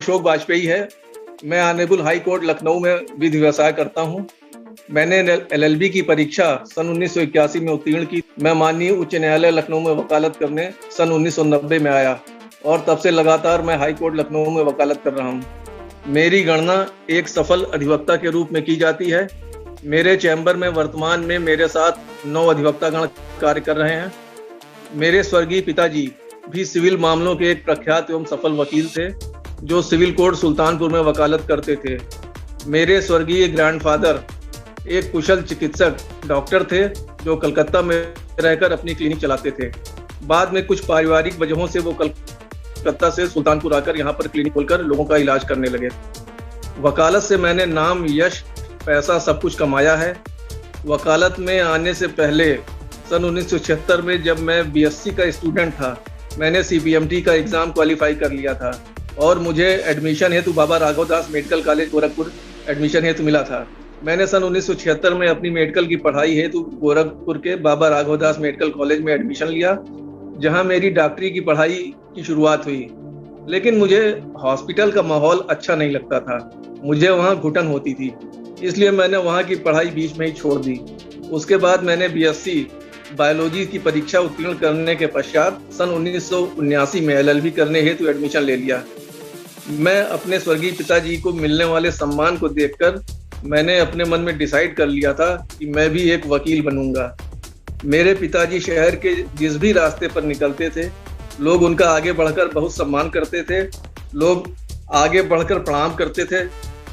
अशोक वाजपेयी है। मैं honourable high court Lucknow में विधि व्यवसाय करता हूँ। मैंने LLB की परीक्षा सन 1981 में उत्तीर्ण की। मैं माननीय उच्च न्यायालय लखनऊ में वकालत करने सन 1990 में आया और तब से लगातार मैं हाई कोर्ट लखनऊ में वकालत कर रहा हूँ। मेरी गणना एक सफल अधिवक्ता के रूप में की जाती है। मेरे चैम्बर में वर्तमान में मेरे साथ 9 अधिवक्तागण कार्य कर रहे हैं। मेरे स्वर्गीय पिताजी भी सिविल मामलों के एक प्रख्यात एवं सफल वकील थे, जो सिविल कोर्ट सुल्तानपुर में वकालत करते थे। मेरे स्वर्गीय ग्रैंडफादर एक कुशल चिकित्सक डॉक्टर थे, जो कलकत्ता में रहकर अपनी क्लिनिक चलाते थे। बाद में कुछ पारिवारिक वजहों से वो कलकत्ता से सुल्तानपुर आकर यहाँ पर क्लिनिक खोलकर लोगों का इलाज करने लगे। वकालत से मैंने नाम, यश, पैसा सब कुछ कमाया है। वकालत में आने से पहले सन 1976 में जब मैं BSc का स्टूडेंट था, मैंने CPMT का एग्ज़ाम क्वालिफाई कर लिया था और मुझे एडमिशन हेतु बाबा राघव दास मेडिकल कॉलेज गोरखपुर एडमिशन हेतु मिला था। मैंने सन 1976 में अपनी मेडिकल की पढ़ाई हेतु गोरखपुर के बाबा राघव दास मेडिकल कॉलेज में एडमिशन लिया, जहां मेरी डॉक्टरी की पढ़ाई की शुरुआत हुई। लेकिन मुझे हॉस्पिटल का माहौल अच्छा नहीं लगता था, मुझे वहां घुटन होती थी, इसलिए मैंने वहां की पढ़ाई बीच में ही छोड़ दी। उसके बाद मैंने BSc बायोलॉजी की परीक्षा उत्तीर्ण करने के पश्चात सन 1979 में LLB करने हेतु एडमिशन ले लिया। मैं अपने स्वर्गीय पिताजी को मिलने वाले सम्मान को देखकर मैंने अपने मन में डिसाइड कर लिया था कि मैं भी एक वकील बनूंगा। मेरे पिताजी शहर के जिस भी रास्ते पर निकलते थे, लोग उनका आगे बढ़कर बहुत सम्मान करते थे। लोग आगे बढ़कर प्रणाम करते थे,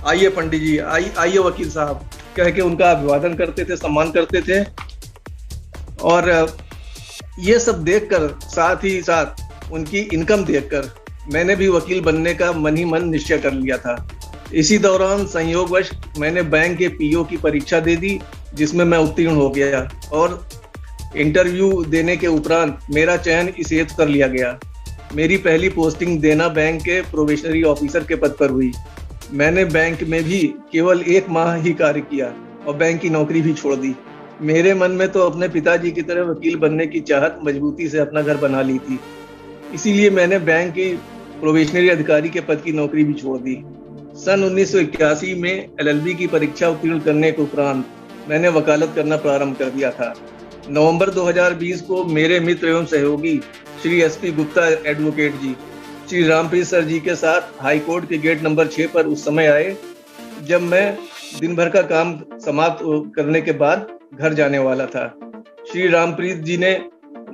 आइए पंडित जी, आइए वकील साहब कह के उनका अभिवादन करते थे, सम्मान करते थे। और ये सब देखकर, साथ ही साथ उनकी इनकम देखकर मैंने भी वकील बनने का मन ही मन निश्चय कर लिया था। इसी दौरान संयोगवश मैंने बैंक के PO की परीक्षा दे दी, जिसमें मैं उत्तीर्ण हो गया और इंटरव्यू देने के उपरांत मेरा चयन इस हेतु कर लिया गया। मेरी पहली पोस्टिंग देना बैंक के प्रोबेशनरी ऑफिसर के पद पर हुई। मैंने बैंक में भी केवल 1 माह ही कार्य किया और बैंक की नौकरी भी छोड़ दी। मेरे मन में तो अपने पिताजी की तरह वकील बनने की चाहत मजबूती से अपना घर बना ली थी, इसीलिए मैंने बैंक की प्रोबेशनरी अधिकारी के पद की नौकरी भी छोड़ दी। सन 1981 में LLB की परीक्षा उत्तीर्ण करने के उपरांत मैंने वकालत करना प्रारंभ कर दिया था। नवंबर 2020 को मेरे मित्र एवं सहयोगी श्री SP गुप्ता एडवोकेट जी श्री रामप्रीत सर जी के साथ हाई कोर्ट के गेट नंबर 6 पर उस समय आए, जब मैं दिन भर का काम समाप्त करने के बाद घर जाने वाला था। श्री रामप्रीत जी ने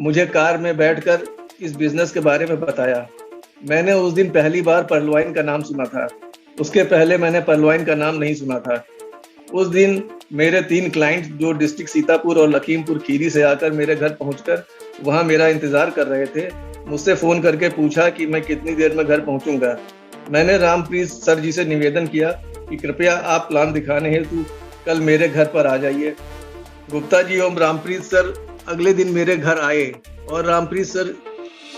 मुझे कार में बैठकर इस बिजनेस के बारे में बताया। मैंने उस दिन पहली बार पर्ल वाइन का नाम सुना था, उसके पहले मैंने पर्ल वाइन का नाम नहीं सुना था। उस दिन मेरे 3 क्लाइंट जो डिस्ट्रिक्ट सीतापुर और लखीमपुर खीरी से आकर मेरे घर पहुंचकर वहां मेरा इंतजार कर रहे थे, मुझसे फोन करके पूछा कि मैं कितनी देर में घर पहुंचूंगा। मैंने रामप्रीत सर जी से निवेदन किया कि कृपया आप प्लान दिखाने हेतु कल मेरे घर पर आ जाइए। गुप्ता जी एवं रामप्रीत सर अगले दिन मेरे घर आए और रामप्रीत सर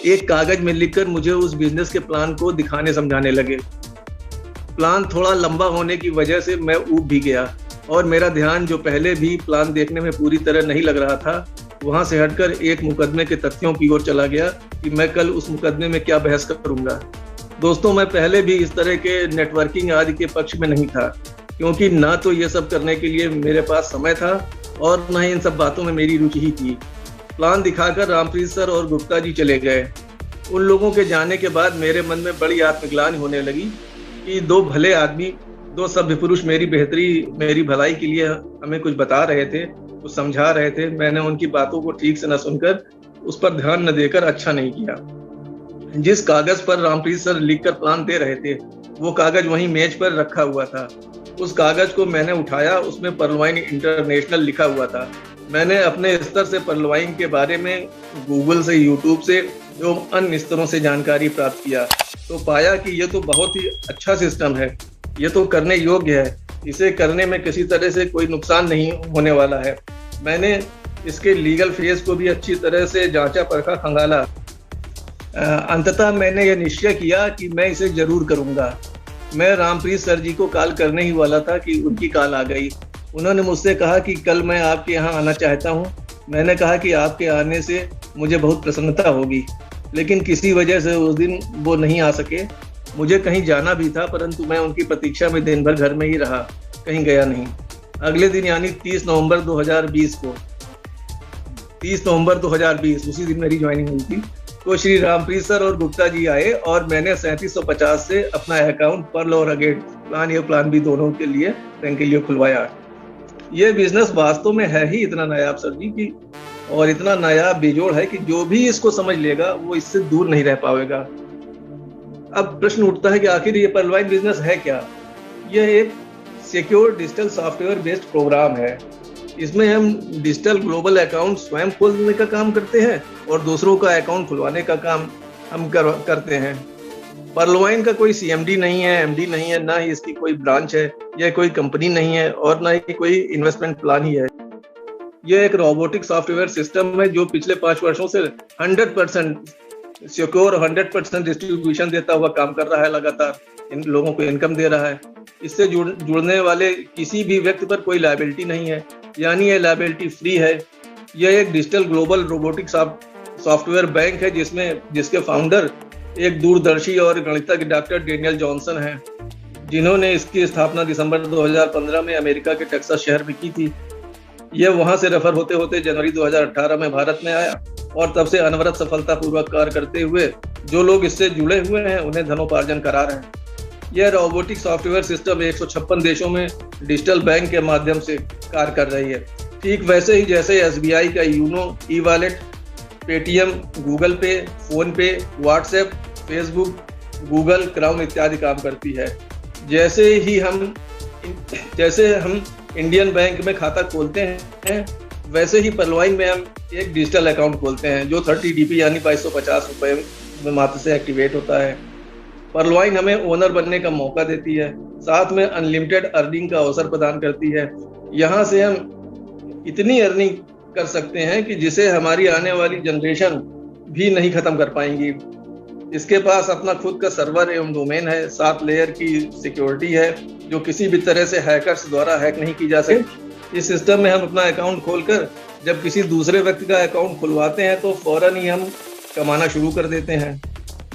एक कागज में लिखकर मुझे उस बिजनेस के प्लान को दिखाने समझाने लगे। प्लान थोड़ा लंबा होने की वजह से मैं ऊब भी गया और मेरा ध्यान, जो पहले भी प्लान देखने में पूरी तरह नहीं लग रहा था, वहां से हटकर एक मुकदमे के तथ्यों की ओर चला गया कि मैं कल उस मुकदमे में क्या बहस करूंगा। दोस्तों, मैं पहले भी इस तरह के नेटवर्किंग आदि के पक्ष में नहीं था, क्योंकि ना तो ये सब करने के लिए मेरे पास समय था और न ही इन सब बातों में मेरी रुचि ही थी। प्लान दिखाकर रामप्रीत सर और गुप्ता जी चले गए। उन लोगों के जाने के बाद मेरे मन में बड़ी आत्मग्लानि होने लगी कि 2 भले आदमी, 2 सभ्य पुरुष मेरी भलाई के लिए हमें कुछ बता रहे थे, कुछ समझा रहे थे। मैंने उनकी बातों को ठीक से न सुनकर, उस पर ध्यान न देकर अच्छा नहीं किया। जिस कागज पर रामप्रीत सर लिखकर प्लान दे रहे थे, वो कागज वहीं मेज पर रखा हुआ था। उस कागज को मैंने उठाया, उसमें पर्ल वाइन इंटरनेशनल लिखा हुआ था। मैंने अपने स्तर से पर्ल वाइन के बारे में गूगल से, यूट्यूब से एवं अन्य स्तरों से जानकारी प्राप्त किया, तो पाया कि ये तो बहुत ही अच्छा सिस्टम है, ये तो करने योग्य है, इसे करने में किसी तरह से कोई नुकसान नहीं होने वाला है। मैंने इसके लीगल फेस को भी अच्छी तरह से जांचा परखा, खंगाला। अंततः मैंने ये निश्चय किया कि मैं इसे जरूर करूंगा। मैं रामप्रीत सर जी को कॉल करने ही वाला था कि उनकी कॉल आ गई। उन्होंने मुझसे कहा कि कल मैं आपके यहाँ आना चाहता हूँ। मैंने कहा कि आपके आने से मुझे बहुत प्रसन्नता होगी, लेकिन किसी वजह से उस दिन वो नहीं आ सके मुझे कहीं जाना भी था, परंतु मैं उनकी प्रतीक्षा में दिन भर घर में ही रहा, कहीं गया नहीं। अगले दिन यानी 30 नवंबर 2020 उसी दिन मेरी ज्वाइनिंग हुई थी, तो श्री रामप्रीत सर और गुप्ता जी आए और मैंने 3750 से अपना अकाउंट पर्ल और अगेट प्लान ए प्लान बी दोनों के लिए बैंक के लिए खुलवाया। ये बिजनेस वास्तव में है ही इतना नायाब सर जी की, और इतना नायाब बेजोड़ है कि जो भी इसको समझ लेगा वो इससे दूर नहीं रह पाएगा। अब प्रश्न उठता है कि आखिर ये पर्लवाइन बिजनेस है क्या? यह एक secure digital software based program है। इसमें हम डिजिटल ग्लोबल अकाउंट स्वयं खोलने का काम करते हैं और दूसरों का अकाउंट खुलवाने का काम हम करते हैं। पर्लवाइन का कोई सीएमडी नहीं है, एमडी नहीं है, ना ही इसकी कोई ब्रांच है, यह कोई कंपनी नहीं है और ना ही कोई इन्वेस्टमेंट प्लान ही है। यह एक रोबोटिक सॉफ्टवेयर सिस्टम है जो पिछले 5 वर्षों से 100% सिक्योर 100% डिस्ट्रीब्यूशन देता हुआ काम कर रहा है, लगातार इन लोगों को इनकम दे रहा है। इससे जुड़ने वाले किसी भी व्यक्ति पर कोई लायबिलिटी नहीं है, यानी ये लायबिलिटी फ्री है। यह एक digital global robotic software bank है जिसके फाउंडर एक दूरदर्शी और गणितज्ञ डॉक्टर डेनियल जॉनसन हैं, जिन्होंने इसकी स्थापना दिसंबर 2015 में अमेरिका के टेक्सास शहर में की थी। यह वहां से रेफर होते होते जनवरी 2018 में भारत में आया और तब से अनवरत सफलतापूर्वक कार्य करते हुए जो लोग इससे जुड़े हुए हैं उन्हें धनोपार्जन करा रहे हैं। यह रोबोटिक सॉफ्टवेयर सिस्टम 156 देशों में डिजिटल बैंक के माध्यम से कार्य कर रही है, ठीक वैसे ही जैसे एसबीआई का YONO, e wallet, Paytm, Google Pay, PhonePe, WhatsApp, Facebook, Google क्राउन इत्यादि काम करती है। जैसे हम इंडियन बैंक में खाता खोलते हैं, वैसे ही पर्लवाइन में हम एक डिजिटल अकाउंट खोलते हैं जो 30 DP यानी 2250 रुपये में मात्र से एक्टिवेट होता है। पर्लवाइन हमें ओनर बनने का मौका देती है, साथ में अनलिमिटेड अर्निंग का अवसर प्रदान करती है। यहाँ से हम इतनी अर्निंग कर सकते हैं कि जिसे हमारी आने वाली जनरेशन भी नहीं खत्म कर पाएंगी। इसके पास अपना खुद का सर्वर एवं डोमेन है, 7 लेयर की सिक्योरिटी है जो किसी भी तरह से हैकर्स द्वारा हैक नहीं की जा सकती। इस सिस्टम में हम अपना अकाउंट खोलकर जब किसी दूसरे व्यक्ति का अकाउंट खुलवाते हैं तो फौरन ही हम कमाना शुरू कर देते हैं।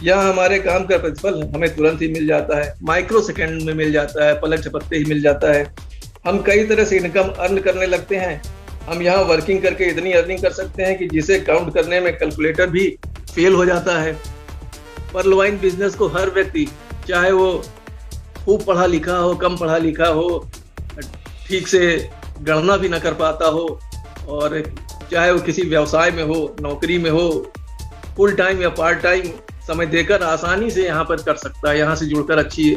यहाँ हमारे काम का प्रतिफल हमें तुरंत ही मिल जाता है, माइक्रो सेकेंड में मिल जाता है, पलक झपकते ही मिल जाता है। हम कई तरह से इनकम अर्न करने लगते हैं। हम यहाँ वर्किंग करके इतनी अर्निंग कर सकते हैं कि जिसे काउंट करने में कैलकुलेटर भी फेल हो जाता है। पर्लवाइन बिजनेस को हर व्यक्ति, चाहे वो खूब पढ़ा लिखा हो, कम पढ़ा लिखा हो, ठीक से गणना भी न कर पाता हो, और चाहे वो किसी व्यवसाय में हो, नौकरी में हो, फुल टाइम या पार्ट टाइम समय देकर आसानी से यहाँ पर कर सकता है, यहाँ से जुड़कर अच्छी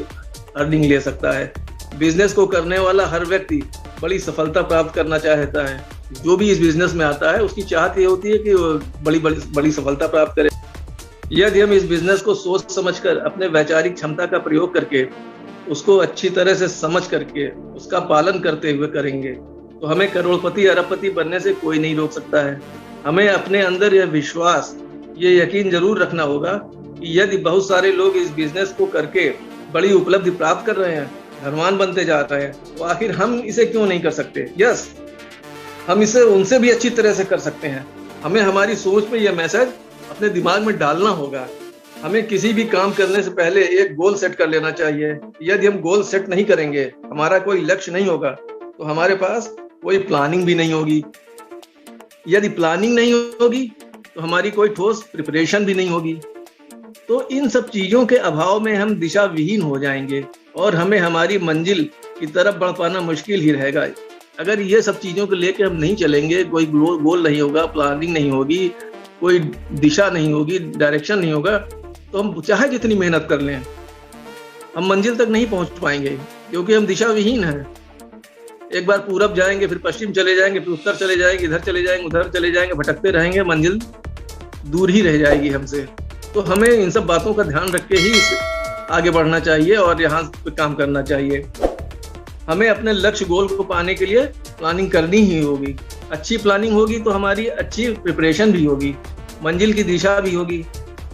अर्निंग ले सकता है। बिजनेस को करने वाला हर व्यक्ति बड़ी सफलता प्राप्त करना चाहता है। जो भी इस बिजनेस में आता है उसकी चाहत ये होती है कि वो बड़ी सफलता प्राप्त करे। यदि हम इस बिजनेस को सोच समझकर अपने वैचारिक क्षमता का प्रयोग करके उसको अच्छी तरह से समझ करके उसका पालन करते हुए करेंगे तो हमें करोड़पति अरबपति बनने से कोई नहीं रोक सकता है। हमें अपने अंदर यह विश्वास, ये यकीन जरूर रखना होगा कि यदि बहुत सारे लोग इस बिजनेस को करके बड़ी उपलब्धि प्राप्त कर रहे हैं, धनवान बनते जा रहे हैं, तो आखिर हम इसे क्यों नहीं कर सकते? यस, हम इसे उनसे भी अच्छी तरह से कर सकते हैं। हमें हमारी सोच में यह मैसेज अपने दिमाग में डालना होगा। हमें किसी भी काम करने से पहले एक गोल सेट कर लेना चाहिए। यदि हम गोल सेट नहीं करेंगे, हमारा कोई लक्ष्य नहीं होगा, तो हमारे पास कोई प्लानिंग भी नहीं होगी। यदि प्लानिंग नहीं होगी तो हमारी कोई ठोस प्रिपरेशन भी नहीं होगी। तो इन सब चीजों के अभाव में हम दिशा विहीन हो जाएंगे और हमें हमारी मंजिल की तरफ बढ़ पाना मुश्किल ही रहेगा। अगर ये सब चीजों को लेकर हम नहीं चलेंगे, कोई गोल नहीं होगा, प्लानिंग नहीं होगी, कोई दिशा नहीं होगी, डायरेक्शन नहीं होगा, तो हम चाहे जितनी मेहनत कर लें हम मंजिल तक नहीं पहुंच पाएंगे, क्योंकि हम दिशा विहीन हैं। एक बार पूरब जाएंगे, फिर पश्चिम चले जाएंगे, फिर उत्तर चले जाएंगे, इधर चले जाएंगे, उधर चले जाएंगे, भटकते रहेंगे, मंजिल दूर ही रह जाएगी हमसे। तो हमें इन सब बातों का ध्यान रख के ही आगे बढ़ना चाहिए और यहाँ पे काम करना चाहिए। हमें अपने लक्ष्य गोल को पाने के लिए प्लानिंग करनी ही होगी। अच्छी प्लानिंग होगी तो हमारी अच्छी प्रिपरेशन भी होगी, मंजिल की दिशा भी होगी।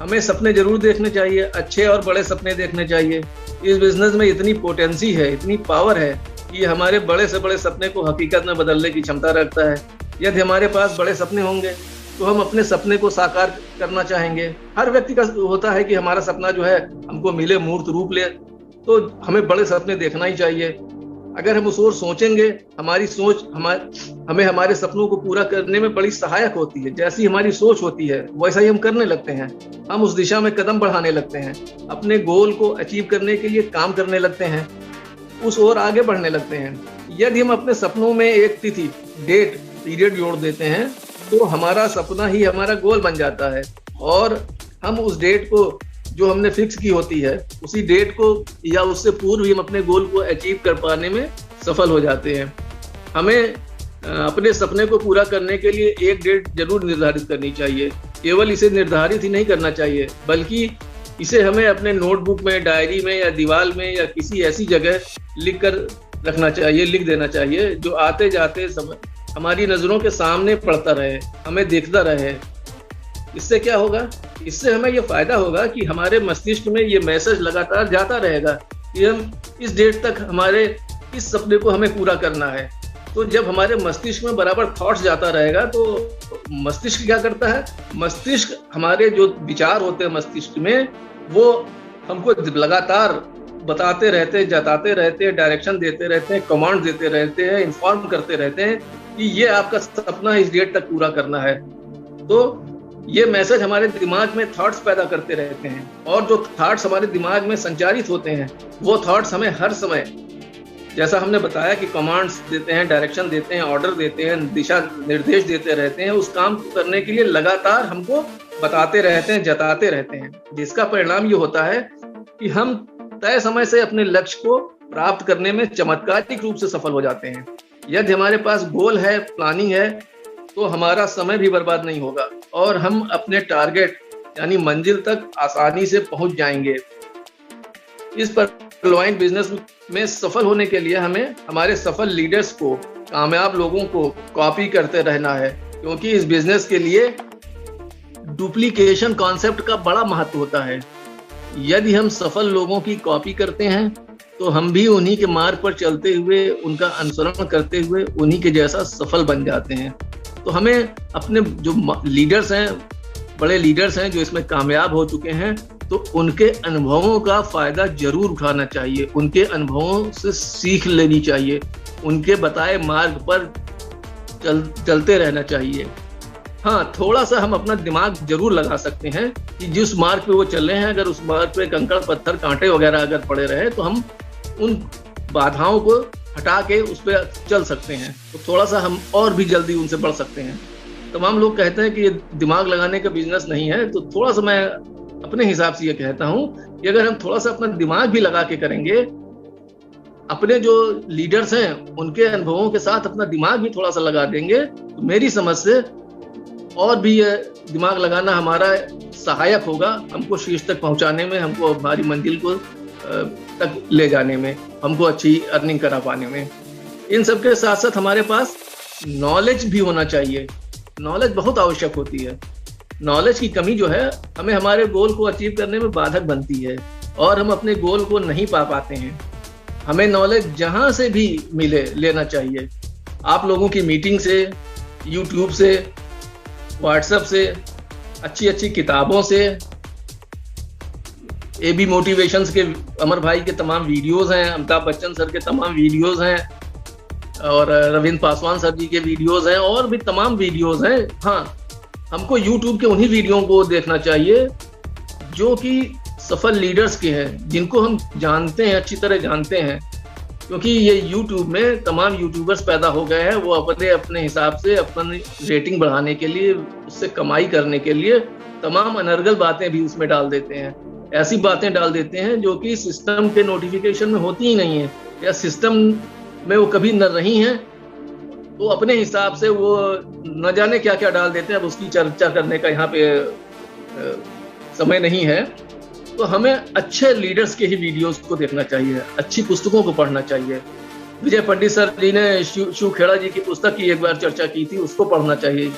हमें सपने जरूर देखने चाहिए, अच्छे और बड़े सपने देखने चाहिए। इस बिजनेस में इतनी पोटेंसी है, इतनी पावर है कि हमारे बड़े से बड़े सपने को हकीकत में बदलने की क्षमता रखता है। यदि हमारे पास बड़े सपने होंगे तो हम अपने सपने को साकार करना चाहेंगे। हर व्यक्ति का होता है कि हमारा सपना जो है हमको मिले, मूर्त रूप ले, तो हमें बड़े सपने देखना ही चाहिए। अगर हम उस ओर सोचेंगे, हमारी सोच हमें हमारे सपनों को पूरा करने में बड़ी सहायक होती है। जैसी हमारी सोच होती है वैसा ही हम करने लगते हैं, हम उस दिशा में कदम बढ़ाने लगते हैं, अपने गोल को अचीव करने के लिए काम करने लगते हैं, उस ओर आगे बढ़ने लगते हैं। यदि हम अपने सपनों में एक तिथि, डेट, पीरियड जोड़ देते हैं तो हमारा सपना ही हमारा गोल बन जाता है, और हम उस डेट को जो हमने फिक्स की होती है, उसी डेट को या उससे पूर्व ही हम अपने गोल को अचीव कर पाने में सफल हो जाते हैं। हमें अपने सपने को पूरा करने के लिए एक डेट जरूर निर्धारित करनी चाहिए। केवल इसे निर्धारित ही नहीं करना चाहिए, बल्कि इसे हमें अपने नोटबुक में, डायरी में या दीवार में या किसी ऐसी जगह लिख कर रखना चाहिए, लिख देना चाहिए, जो आते जाते समय हमारी नजरों के सामने पड़ता रहे, हमें देखता रहे। इससे क्या होगा? इससे हमें ये फायदा होगा कि हमारे मस्तिष्क में ये मैसेज लगातार जाता रहेगा कि हम इस डेट तक हमारे इस सपने को हमें पूरा करना है। तो जब हमारे मस्तिष्क में बराबर थॉट्स जाता रहेगा तो मस्तिष्क क्या करता है? मस्तिष्क, हमारे जो विचार होते हैं मस्तिष्क में, वो हमको लगातार बताते रहते हैं, जताते रहते हैं, डायरेक्शन देते रहते हैं, कमांड देते रहते हैं, इन्फॉर्म करते रहते हैं कि ये आपका सपना इस डेट तक पूरा करना है। तो ये मैसेज हमारे दिमाग में थॉट्स पैदा करते रहते हैं, और जो थॉट्स हमारे दिमाग में संचारित होते हैं, वो थॉट्स हमें हर समय, जैसा हमने बताया कि कमांड्स देते हैं, डायरेक्शन देते हैं, ऑर्डर देते हैं, दिशा निर्देश देते रहते हैं, उस काम को करने के लिए लगातार हमको बताते रहते हैं, जताते रहते हैं, जिसका परिणाम ये होता है कि हम तय समय से अपने लक्ष्य को प्राप्त करने में चमत्कारिक रूप से सफल हो जाते हैं। यदि हमारे पास गोल है, प्लानिंग है, तो हमारा समय भी बर्बाद नहीं होगा और हम अपने टारगेट यानी मंजिल तक आसानी से पहुंच जाएंगे। इस पर्लोवाइन बिजनेस में सफल होने के लिए हमें हमारे सफल लीडर्स को, कामयाब लोगों को कॉपी करते रहना है, क्योंकि इस बिजनेस के लिए डुप्लीकेशन कॉन्सेप्ट का बड़ा महत्व होता है। यदि हम सफल लोगों की कॉपी करते हैं तो हम भी उन्हीं के मार्ग पर चलते हुए, उनका अनुसरण करते हुए उन्हीं के जैसा सफल बन जाते हैं। तो हमें अपने जो लीडर्स हैं, बड़े लीडर्स हैं जो इसमें कामयाब हो चुके हैं, तो उनके अनुभवों का फायदा जरूर उठाना चाहिए, उनके अनुभवों से सीख लेनी चाहिए, उनके बताए मार्ग पर चलते रहना चाहिए। हाँ, थोड़ा सा हम अपना दिमाग जरूर लगा सकते हैं कि जिस मार्ग पे वो चल रहे हैं, अगर उस मार्ग पे कंकड़, पत्थर, कांटे वगैरह अगर पड़े रहे तो हम उन बाधाओं को हटा के उस पर चल सकते हैं, तो थोड़ा सा हम और भी जल्दी उनसे बढ़ सकते हैं। तमाम लोग कहते हैं कि ये दिमाग लगाने का बिजनेस नहीं है, तो थोड़ा सा मैं अपने हिसाब से ये कहता हूँ कि अगर हम थोड़ा सा अपना दिमाग भी लगा के करेंगे, अपने जो लीडर्स हैं उनके अनुभवों के साथ अपना दिमाग भी थोड़ा सा लगा देंगे, तो मेरी समझ से और भी ये दिमाग लगाना हमारा सहायक होगा, हमको शीर्ष तक पहुंचाने में, हमको हमारी मंजिल को तक ले जाने में, हमको अच्छी अर्निंग करा पाने में। इन सब के साथ साथ हमारे पास नॉलेज भी होना चाहिए। नॉलेज बहुत आवश्यक होती है। नॉलेज की कमी जो है हमें हमारे गोल को अचीव करने में बाधक बनती है और हम अपने गोल को नहीं पा पाते हैं। हमें नॉलेज जहां से भी मिले लेना चाहिए। आप लोगों की मीटिंग से, यूट्यूब से, व्हाट्सएप से, अच्छी अच्छी किताबों से, एबी मोटिवेशंस के अमर भाई के तमाम वीडियोस हैं, अमिताभ बच्चन सर के तमाम वीडियोस हैं, और रविंद्र पासवान सर जी के वीडियोस हैं, और भी तमाम वीडियोस हैं। हाँ, हमको यूट्यूब के उन्हीं वीडियो को देखना चाहिए जो कि सफल लीडर्स के हैं, जिनको हम जानते हैं, अच्छी तरह जानते हैं, क्योंकि ये यूट्यूब में तमाम यूट्यूबर्स पैदा हो गए हैं। वो अपने अपने हिसाब से अपनी रेटिंग बढ़ाने के लिए, उससे कमाई करने के लिए तमाम अनर्गल बातें भी उसमें डाल देते हैं। ऐसी बातें डाल देते हैं जो कि सिस्टम के नोटिफिकेशन में होती ही नहीं है, या सिस्टम में वो कभी न रही हैं, तो अपने हिसाब से वो न जाने क्या क्या डाल देते हैं। अब उसकी चर्चा करने का यहाँ पे समय नहीं है। तो हमें अच्छे लीडर्स के ही वीडियोस को देखना चाहिए, अच्छी पुस्तकों को पढ़ना चाहिए। विजय पंडित सर जी ने शिव खेड़ा जी की पुस्तक की एक बार चर्चा की थी, उसको पढ़ना चाहिए,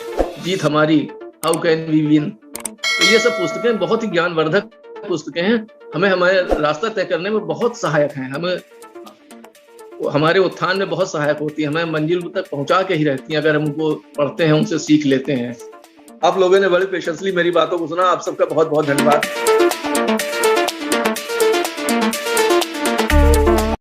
जीत हमारी, हाउ कैन वी विन। तो ये सब पुस्तकें बहुत ही ज्ञानवर्धक पुस्तकें हैं, हमें हमारे रास्ता तय करने में बहुत सहायक हैं, हमें हमारे उत्थान में बहुत सहायक होती है, हमें मंजिल तक पहुंचा के ही रहती हैं अगर हम उनको पढ़ते हैं, उनसे सीख लेते हैं। आप लोगों ने बड़े पेशेंसली मेरी बातों को सुना। आप सबका बहुत बहुत धन्यवाद।